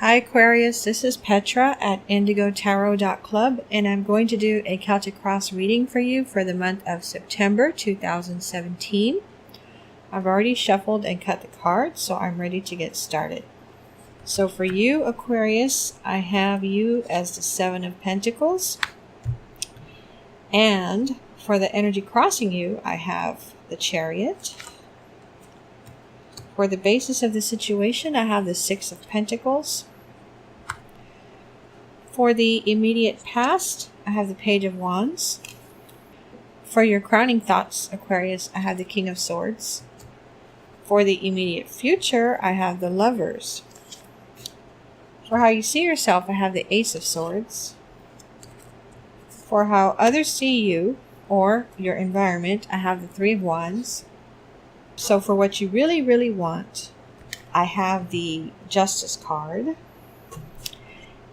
Hi Aquarius, this is Petra at IndigoTarot.club, and I'm going to do a Celtic Cross reading for you for the month of September 2017. I've already shuffled and cut the cards, so I'm ready to get started. So for you, Aquarius, I have you as the Seven of Pentacles. And for the energy crossing you, I have the Chariot. For the basis of the situation, I have the Six of Pentacles. For the immediate past, I have the Page of Wands. For your crowning thoughts, Aquarius, I have the King of Swords. For the immediate future, I have the Lovers. For how you see yourself, I have the Ace of Swords. For how others see you or your environment, I have the Three of Wands. So for what you really, really want, I have the Justice card.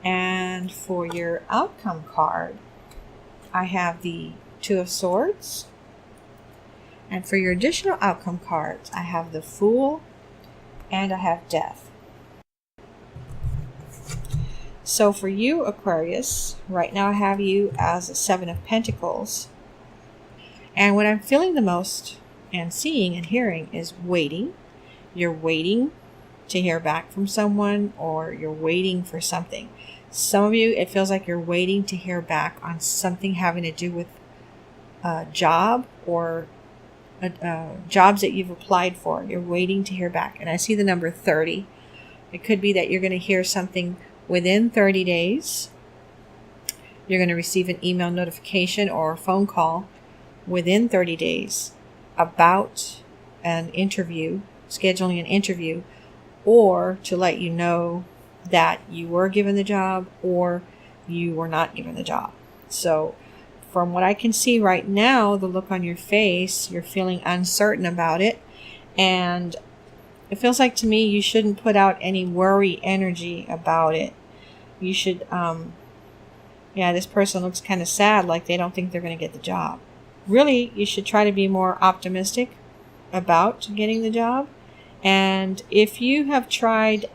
And for your outcome card, I have the Two of Swords. And for your additional outcome cards, I have the Fool and I have Death. So for you, Aquarius, right now I have you as a Seven of Pentacles. And what I'm feeling the most and seeing and hearing is waiting. You're waiting to hear back from someone, or you're waiting for something. Some of you, it feels like you're waiting to hear back on something having to do with a job or jobs that you've applied for. You're waiting to hear back. And I see the number 30. It could be that you're going to hear something within 30 days. You're going to receive an email notification or a phone call within 30 days about an interview, scheduling an interview, or to let you know that you were given the job or you were not given the job. So from what I can see right now, the look on your face, you're feeling uncertain about it. And it feels like to me you shouldn't put out any worry energy about it. You should, this person looks kind of sad, like they don't think they're going to get the job. Really, you should try to be more optimistic about getting the job. And if you have tried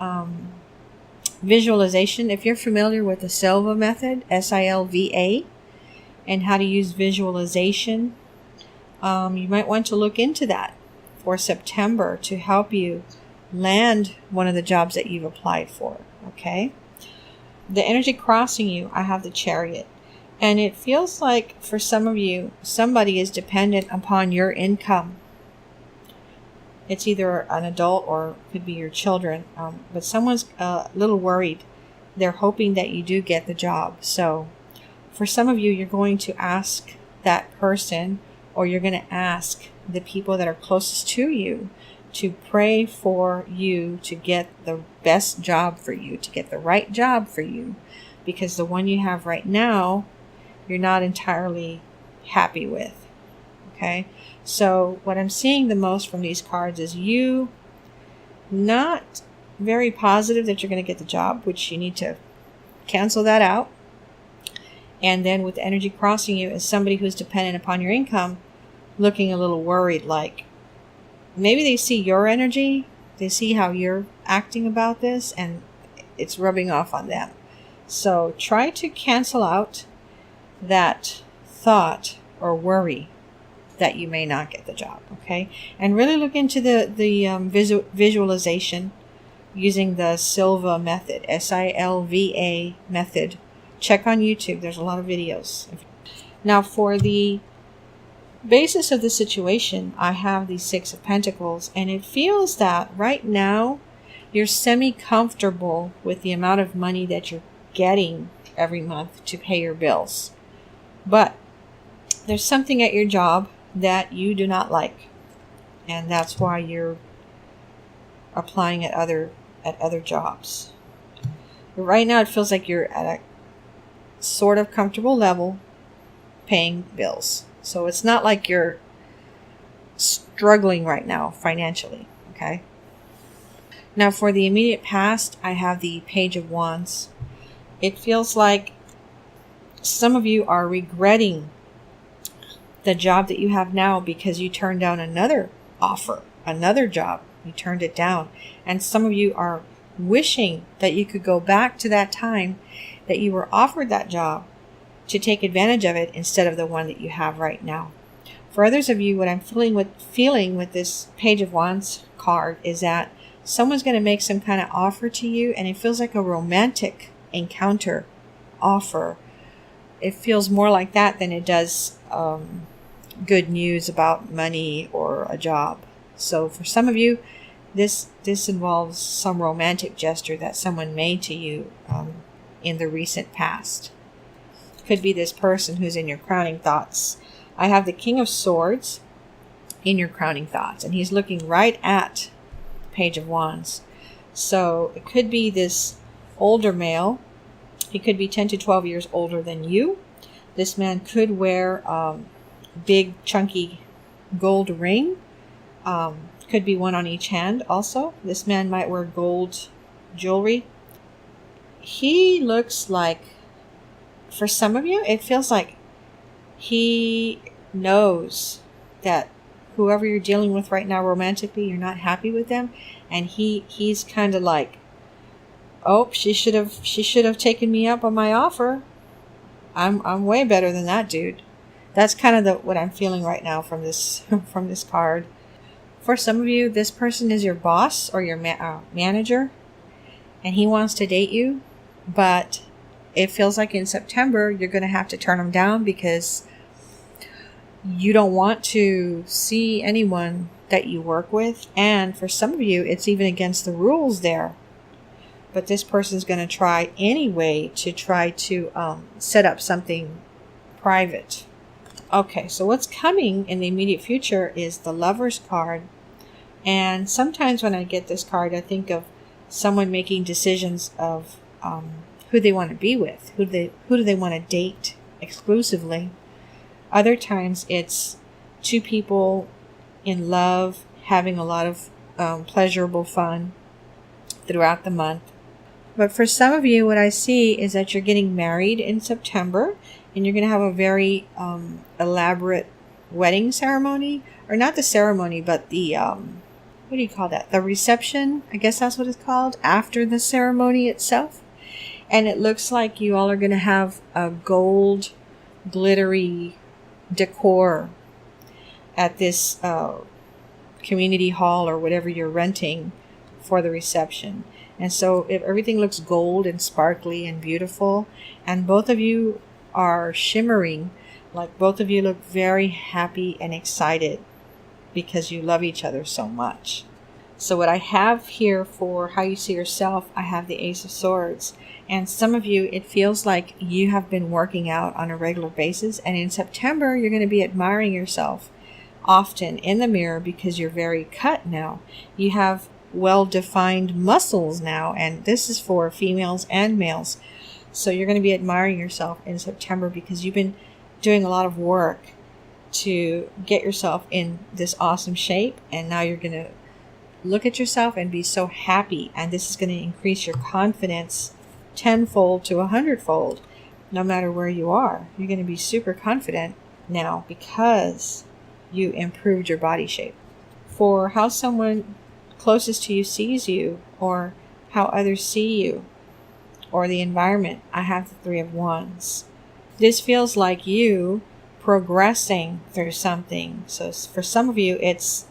visualization, if you're familiar with the Silva method, S-I-L-V-A, and how to use visualization, you might want to look into that for September to help you land one of the jobs that you've applied for, okay? The energy crossing you, I have the Chariot. And it feels like for some of you, somebody is dependent upon your income. It's either an adult or could be your children. But someone's a little worried. They're hoping that you do get the job. So for some of you, you're going to ask that person, or you're going to ask the people that are closest to you to pray for you to get the best job for you, to get the right job for you. Because the one you have right now, you're not entirely happy with. Okay? So what I'm seeing the most from these cards is you not very positive that you're going to get the job, which you need to cancel that out. And then with the energy crossing you is somebody who's dependent upon your income, looking a little worried, like maybe they see your energy, they see how you're acting about this, and it's rubbing off on them. So try to cancel out that thought or worry that you may not get the job, okay? And really look into the visualization using the Silva method, S-I-L-V-A method. Check on YouTube. There's a lot of videos. Now for the basis of the situation, I have the Six of Pentacles, and it feels that right now you're semi-comfortable with the amount of money that you're getting every month to pay your bills. But there's something at your job that you do not like, and that's why you're applying at other jobs. But right now it feels like you're at a sort of comfortable level paying bills. So it's not like you're struggling right now financially, okay? Now for the immediate past, I have the Page of Wands. It feels like some of you are regretting the job that you have now because you turned down another offer, another job. You turned it down. And some of you are wishing that you could go back to that time that you were offered that job to take advantage of it instead of the one that you have right now. For others of you, what I'm feeling with this Page of Wands card is that someone's going to make some kind of offer to you, and it feels like a romantic encounter offer. It feels more like that than it does good news about money or a job. So for some of you, this involves some romantic gesture that someone made to you in the recent past. Could be this person who's in your crowning thoughts. I have the King of Swords in your crowning thoughts, and he's looking right at Page of Wands. So it could be this older male. He could be 10 to 12 years older than you. This man could wear a big chunky gold ring. Could be one on each hand also. This man might wear gold jewelry. He looks like, for some of you, it feels like he knows that whoever you're dealing with right now romantically, you're not happy with them, and he's kind of like, oh, she should have taken me up on my offer. I'm way better than that dude. That's kind of what I'm feeling right now from this from this card. For some of you, this person is your boss or your manager, and he wants to date you, but it feels like in September you're going to have to turn him down because you don't want to see anyone that you work with. And for some of you, it's even against the rules there. But this person's going to try anyway to try to set up something private. Okay, so what's coming in the immediate future is the Lover's card. And sometimes when I get this card, I think of someone making decisions of who they want to be with, who do they want to date exclusively. Other times it's two people in love, having a lot of pleasurable fun throughout the month. But for some of you, what I see is that you're getting married in September, and you're going to have a very elaborate wedding ceremony. Or not the ceremony, but the, what do you call that? The reception, I guess that's what it's called, after the ceremony itself. And it looks like you all are going to have a gold, glittery decor at this community hall or whatever you're renting for the reception. And so if everything looks gold and sparkly and beautiful, and both of you are shimmering, like both of you look very happy and excited because you love each other so much. So what I have here for how you see yourself, I have the Ace of Swords. And some of you, it feels like you have been working out on a regular basis. And in September, you're going to be admiring yourself often in the mirror because you're very cut now. You have well-defined muscles now. And this is for females and males. So you're going to be admiring yourself in September because you've been doing a lot of work to get yourself in this awesome shape. And now you're going to look at yourself and be so happy. And this is going to increase your confidence tenfold to 100-fold, no matter where you are. You're going to be super confident now because you improved your body shape. For how someone closest to you sees you, or how others see you, or the environment, I have the Three of Wands. This feels like you progressing through something. So for some of you, it's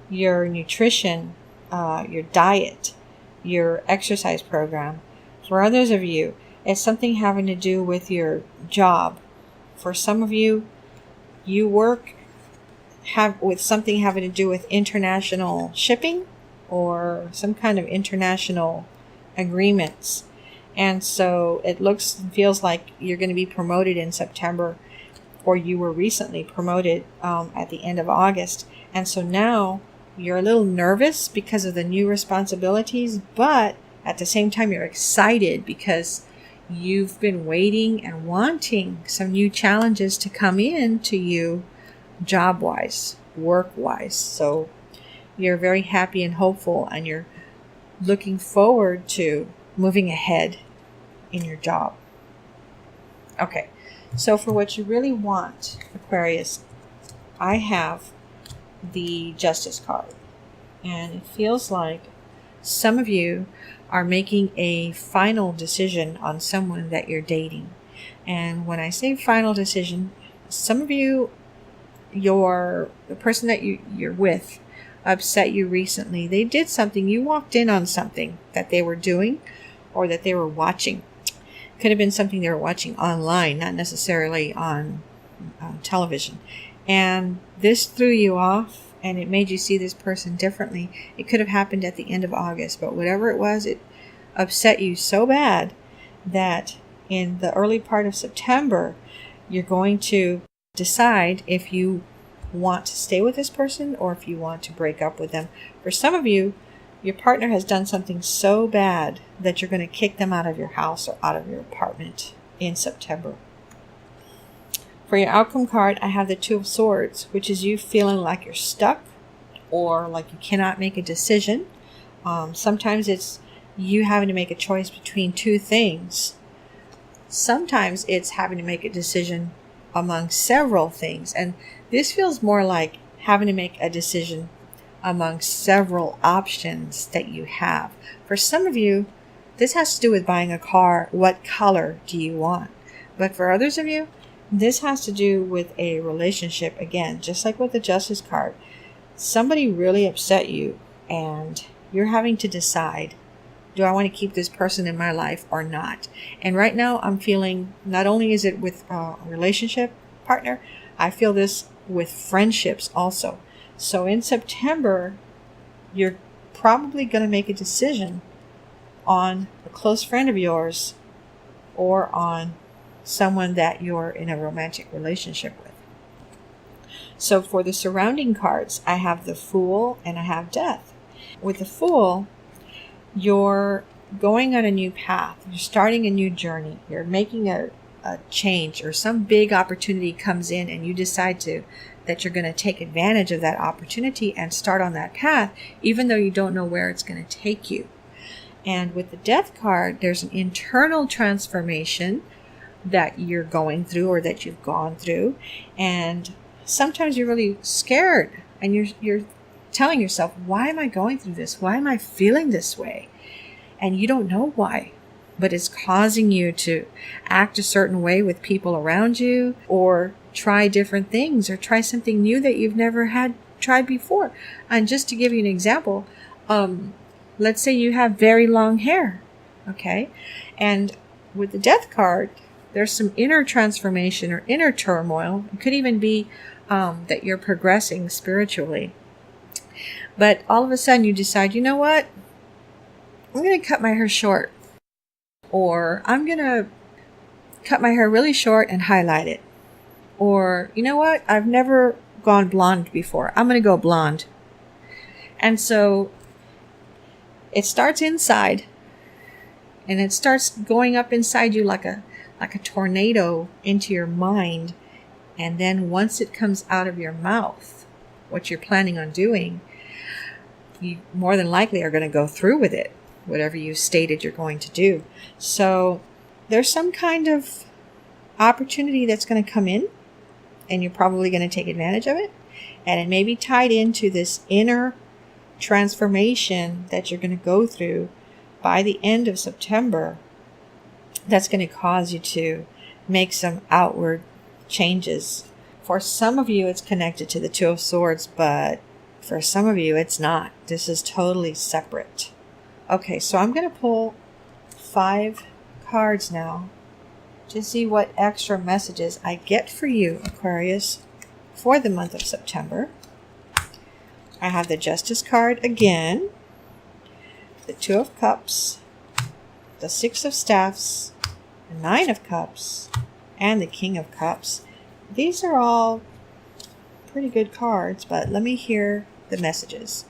your nutrition, your diet, your exercise program. For others of you, it's something having to do with your job. For some of you, you work with something having to do with international shipping or some kind of international agreements. And so it looks and feels like you're going to be promoted in September, or you were recently promoted at the end of August. And so now you're a little nervous because of the new responsibilities, but at the same time, you're excited because you've been waiting and wanting some new challenges to come in to you job-wise, work-wise. So you're very happy and hopeful, and you're looking forward to moving ahead in your job. Okay, so for what you really want, Aquarius, I have the Justice card. And it feels like some of you are making a final decision on someone that you're dating. And when I say final decision, some of you, the person that you're with upset you recently. They did something. You walked in on something that they were doing or that they were watching. Could have been something they were watching online, not necessarily on television. And this threw you off, and it made you see this person differently. It could have happened at the end of August, but whatever it was, it upset you so bad that in the early part of September, you're going to decide if you want to stay with this person or if you want to break up with them. For some of you, your partner has done something so bad that you're going to kick them out of your house or out of your apartment in September. For your outcome card, I have the Two of Swords, which is you feeling like you're stuck or like you cannot make a decision. Sometimes it's you having to make a choice between two things. Sometimes it's having to make a decision among several things. And this feels more like having to make a decision among several options that you have. For some of you, this has to do with buying a car. What color do you want? But for others of you, this has to do with a relationship. Again, just like with the Justice card, somebody really upset you and you're having to decide, do I want to keep this person in my life or not? And right now I'm feeling, not only is it with a relationship partner, I feel this with friendships also. So in September, you're probably going to make a decision on a close friend of yours or on someone that you're in a romantic relationship with. So for the surrounding cards, I have the Fool and I have Death. With the Fool, you're going on a new path. You're starting a new journey. You're making a change, or some big opportunity comes in and you decide that you're going to take advantage of that opportunity and start on that path, even though you don't know where it's going to take you. And with the Death card, there's an internal transformation that you're going through or that you've gone through. And sometimes you're really scared and you're telling yourself, why am I going through this? Why am I feeling this way? And you don't know why, but it's causing you to act a certain way with people around you, or try different things, or try something new that you've never had tried before. And just to give you an example, let's say you have very long hair, okay? And with the Death card, there's some inner transformation or inner turmoil. It could even be that you're progressing spiritually. But all of a sudden you decide, you know what? I'm going to cut my hair short. Or I'm going to cut my hair really short and highlight it. Or, you know what? I've never gone blonde before. I'm going to go blonde. And so it starts inside. And it starts going up inside you like a tornado into your mind. And then once it comes out of your mouth, what you're planning on doing, you more than likely are going to go through with it, whatever you stated you're going to do. So there's some kind of opportunity that's going to come in, and you're probably going to take advantage of it. And it may be tied into this inner transformation that you're going to go through by the end of September. That's going to cause you to make some outward changes. For some of you, it's connected to the Two of Swords, but for some of you, it's not. This is totally separate. Okay, so I'm going to pull 5 cards now to see what extra messages I get for you, Aquarius, for the month of September. I have the Justice card again, the Two of Cups, the Six of Staffs, the Nine of Cups, and the King of Cups. These are all pretty good cards, but let me hear the messages.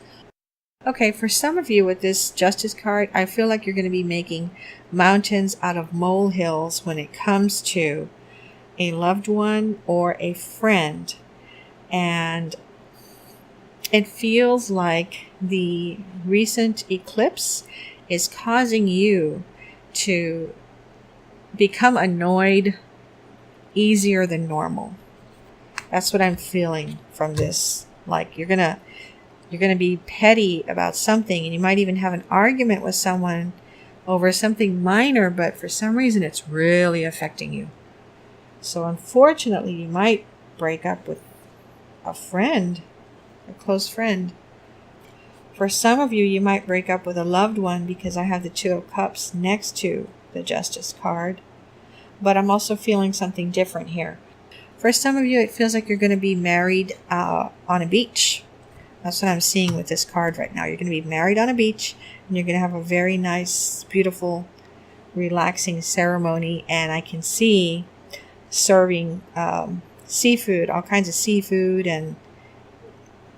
Okay, for some of you with this Justice card, I feel like you're going to be making mountains out of molehills when it comes to a loved one or a friend. And it feels like the recent eclipse is causing you to become annoyed easier than normal. That's what I'm feeling from this. Like you're going to You're going to be petty about something, and you might even have an argument with someone over something minor, but for some reason it's really affecting you. So unfortunately, you might break up with a friend, a close friend. For some of you, you might break up with a loved one, because I have the Two of Cups next to the Justice card. But I'm also feeling something different here. For some of you, it feels like you're going to be married on a beach. That's what I'm seeing with this card right now. You're going to be married on a beach, and you're going to have a very nice, beautiful, relaxing ceremony. And I can see serving seafood, all kinds of seafood, and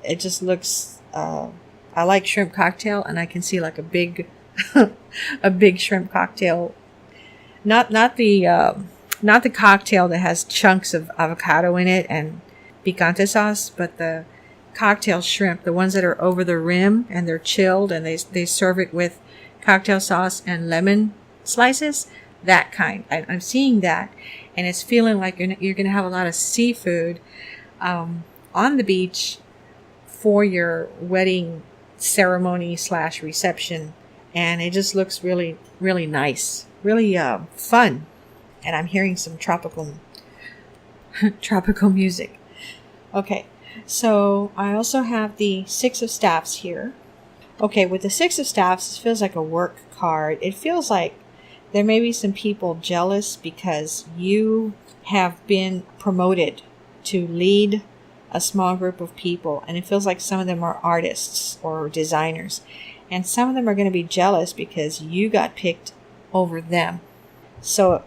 it just looks, I like shrimp cocktail, and I can see like a big, a big shrimp cocktail. Not the cocktail that has chunks of avocado in it and picante sauce, but the cocktail shrimp, the ones that are over the rim and they're chilled, and they serve it with cocktail sauce and lemon slices. That kind. I'm seeing that, and it's feeling like you're going to have a lot of seafood on the beach for your wedding ceremony / reception, and it just looks really, really nice, really fun. And I'm hearing some tropical music. Okay, so I also have the Six of Staffs here. Okay, with the Six of Staffs, it feels like a work card. It feels like there may be some people jealous because you have been promoted to lead a small group of people, and it feels like some of them are artists or designers, and some of them are going to be jealous because you got picked over them. So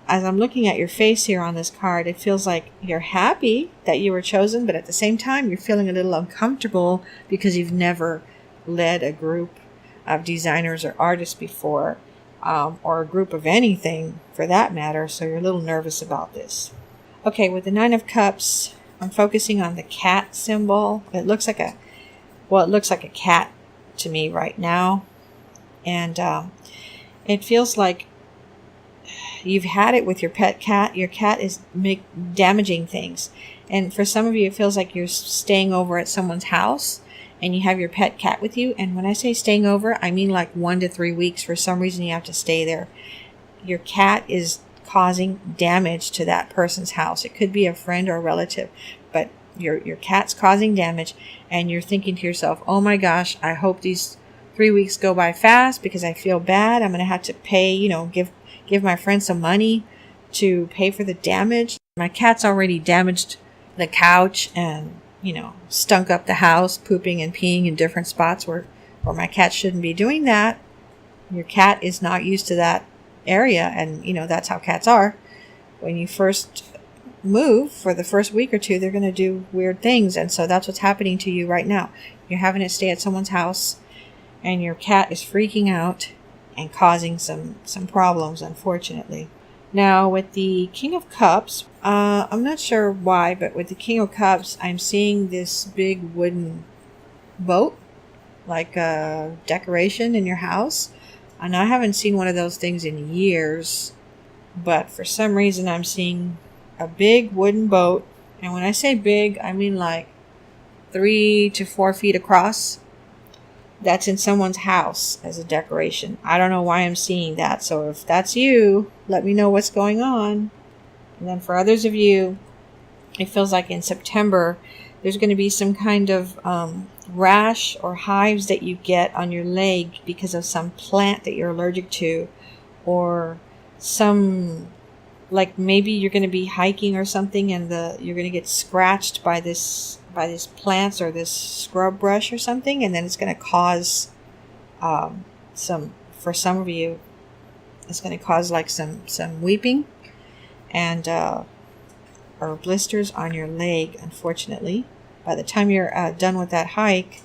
as I'm looking at your face here on this card, it feels like you're happy that you were chosen, but at the same time, you're feeling a little uncomfortable because you've never led a group of designers or artists before, or a group of anything for that matter, so you're a little nervous about this. Okay, with the Nine of Cups, I'm focusing on the cat symbol. It looks like a cat to me right now, and it feels like you've had it with your pet cat. Your cat is damaging things. And for some of you, it feels like you're staying over at someone's house and you have your pet cat with you. And when I say staying over, I mean like 1 to 3 weeks. For some reason, you have to stay there. Your cat is causing damage to that person's house. It could be a friend or a relative, but your cat's causing damage, and you're thinking to yourself, oh my gosh, I hope these 3 weeks go by fast because I feel bad. I'm going to have to pay, give my friend some money to pay for the damage. My cat's already damaged the couch and, stunk up the house, pooping and peeing in different spots where my cat shouldn't be doing that. Your cat is not used to that area, and, that's how cats are. When you first move for the first week or two, they're going to do weird things, and so that's what's happening to you right now. You're having to stay at someone's house, and your cat is freaking out and causing some problems, unfortunately. Now, with the King of Cups, I'm not sure why, but with the King of Cups, I'm seeing this big wooden boat, like a decoration in your house. And I haven't seen one of those things in years, but for some reason, I'm seeing a big wooden boat. And when I say big, I mean like 3 to 4 feet across. That's in someone's house as a decoration. I don't know why I'm seeing that. So if that's you, let me know what's going on. And then for others of you, it feels like in September, there's going to be some kind of rash or hives that you get on your leg because of some plant that you're allergic to, or some, like maybe you're going to be hiking or something and you're going to get scratched by these plants or this scrub brush or something, and then it's going to cause for some of you, it's going to cause like some weeping and or blisters on your leg. Unfortunately, by the time you're done with that hike,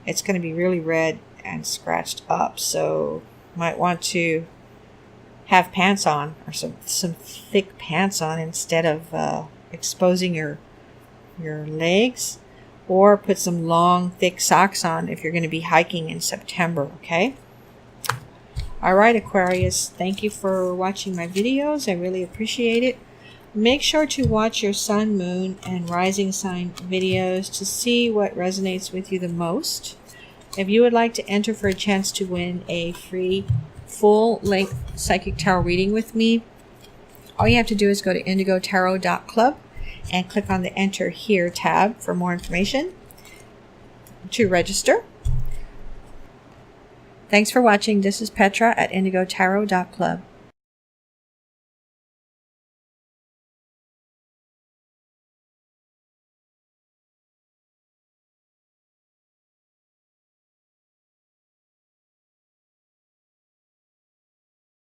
it's going to be really red and scratched up, so you might want to have pants on, or some thick pants on, instead of exposing your legs, or put some long thick socks on if you're going to be hiking in September. Okay, all right, Aquarius, thank you for watching my videos. I really appreciate it. Make sure to watch your sun, moon, and rising sign videos to see what resonates with you the most. If you would like to enter for a chance to win a free full-length psychic tarot reading with me, all you have to do is go to IndigoTarot.club and click on the Enter Here tab for more information to register. Thanks for watching. This is Petra at IndigoTarot.club.